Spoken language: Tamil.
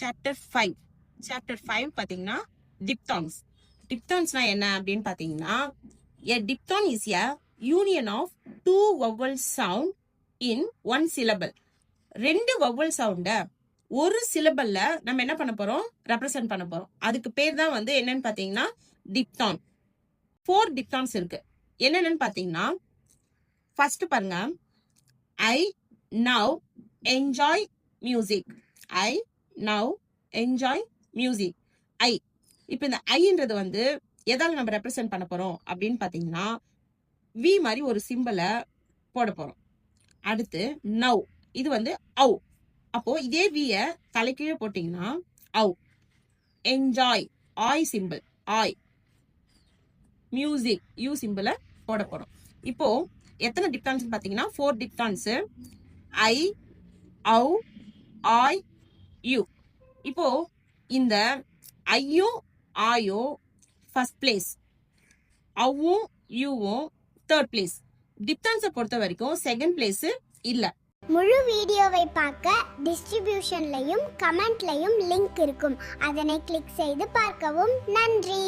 சாப்டர் 5. சாப்டர் 5 பார்த்தீங்கன்னா டிப்தான்ஸ். டிப்தான்ஸ்னா என்ன அப்படின்னு பார்த்தீங்கன்னா, a diphthong is a union of two vowel sound in one syllable. ரெண்டு vowel sound ஒரு சிலபல்ல நம்ம என்ன பண்ண போறோம், ரெப்ரசென்ட் பண்ண போறோம். அதுக்கு பேர் தான் வந்து என்னன்னு பார்த்தீங்கன்னா டிப்தாங். 4 டிப்தான்ஸ் இருக்கு. என்னென்னு பார்த்தீங்கன்னா, ஃபர்ஸ்ட் பாருங்க, I now enjoy music. I now enjoy music. I. இப்போ இந்த ஐன்றது வந்து எதால நம்ம ரெப்ரசென்ட் பண்ண போறோம் அப்படின்னு பார்த்தீங்கன்னா, வி மாதிரி ஒரு சிம்பிளை போட போறோம். அடுத்து நவ், இது வந்து ஔ. அப்போ இதே விய தலைக்கீழே போட்டீங்கன்னா ஔ. என்ஜாய், ஆய் சிம்பிள், ஆய். மியூசிக், யூ சிம்பிளை போட போறோம். இப்போ எத்தனை டிப்தான்ஸ் பார்த்தீங்கன்னா 4 டிப்தான்ஸ். ஐ, ஔ, ஆய், யூ. இப்போ இந்த ஐயும் ஆயும் ஃபர்ஸ்ட் பிளேஸ், அவ்வும் யூவும் தேர்ட் பிளேஸ். டிப்தான்ஸை பொறுத்த வரைக்கும் செகண்ட் பிளேஸ் இல்ல. முழு வீடியோவை பார்க்க டிஸ்ட்ரிபியூஷன்லையும் கமெண்ட்லையும் லிங்க் இருக்கும். அதனை கிளிக் செய்து பார்க்கவும். நன்றி.